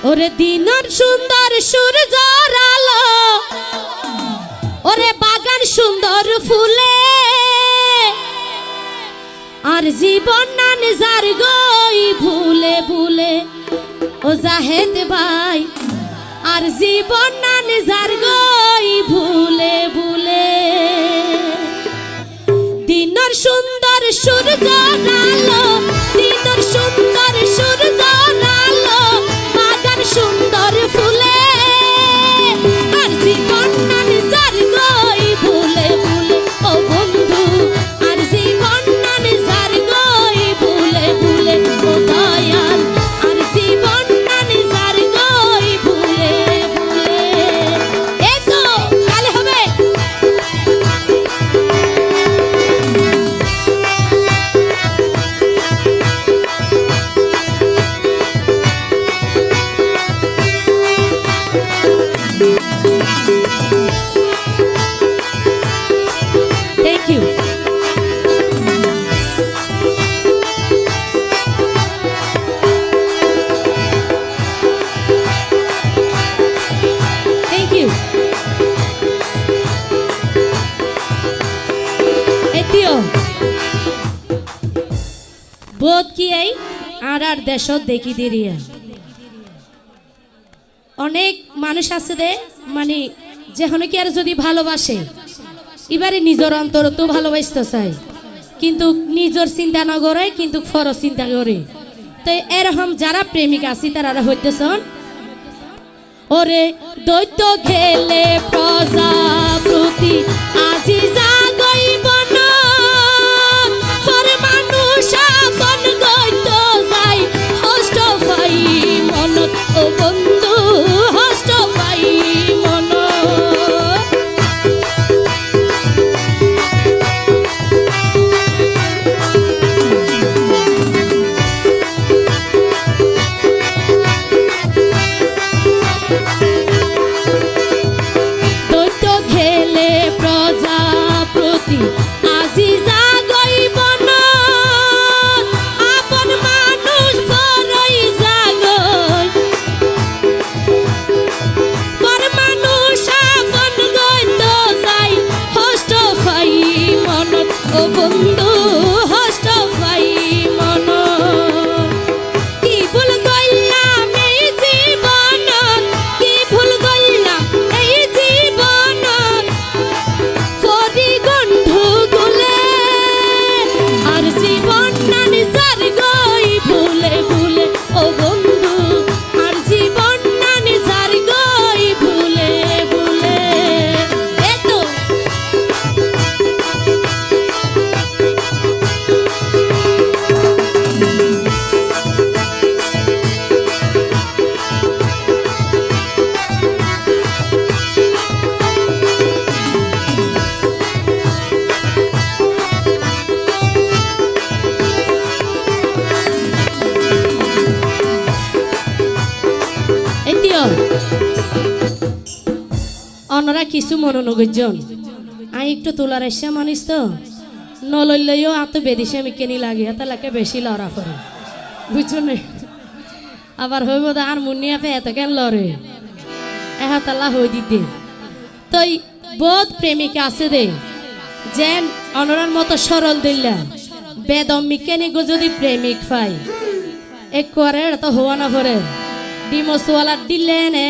ওরে দিনের সুন্দর সূর্যর আলো, ওরে বাগান সুন্দর ফুলে, আর জীবন না নিজার গই ভুলে ভুলে। ও জাহেদ ভাই, আর জীবন না নিজার গই ভুলে ভুলে। দিনের সুন্দর সূর্যর আলো, দিনের সুন্দর সূর্যর আলো, বাগান সুন্দর ফুলে, আর জীবন না নিজার গই ভুলে ভুলে। ও বন্ধু, আর জীবন না নিজার গই ভুলে ভুলে। ও দয়াল, আর জীবন না নিজার গই ভুলে ভুলে। এই তো কালে হবে। Thank you. Thank you. এতিও বোধ কি এই আর দেশত দেখি দিরিয়া অনেক মানুষ আছে দে, মানে যেখানে কি আর যদি ভালোবাসে এবারে নিজের অন্তর তো ভালোবাসতে চাই, কিন্তু নিজের চিন্তা না করে, কিন্তু ফরজ চিন্তা করে। তো এরকম যারা প্রেমিক আছে তারা হইতেছন, ওরে দৈত্য ঘেলে প্রজাপতি আজি জাগই বন, ফর মানুষ আপন দৈত্য যাই হষ্ট পাই মনত। ও বন্ধু, হষ্ট পাই মনত। দৈত্য ঘেলে প্রজাপতি আজি জাগই বন, আপন মানুষ বড়ই জাগই, পর মানুষ আপন দৈত্য যাই হষ্ট পাই মনত। ও বন্ধু, হষ্ট পাই মনত। কি ভুল করলাম এই জীবনত, কি ভুল করলাম এই জীবনত, ফরি গন্ধু গুলে, আর জীবন না নিজার গই ভুলে ভুলে। ও বন্ধু, আর জীবন না নিজার গই ভুলে ভুলে। এতো এতিও অনরা কিছু মনোনগজন আই একটু তোলার এসে মানিস তো নলইলেও এত বেদিসে আমি কেনি লাগে এত লাগে বেশি লড়া করে, বুঝছো না? আবার হইব আর মুনিয়া পে এত কেন লড়ে এহাতাল্লা হই দিতে। তো বোধ প্রেমিকা আছে দে যেন অনরার মতো সরল দিল্লা বেদম মিকেনি গো যদি প্রেমিক পাই এক করে তো হওয়া না পরে ডিমো সোয়ালা দিলে নে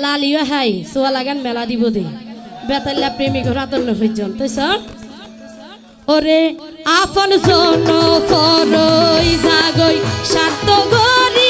লালিও হাই সোয়ালা গান মেলা দিব দে বেতাল্লা প্রেমিক রাতন হইজন। তো সব ওরে আপন জন ফরই জাগই শান্ত গরি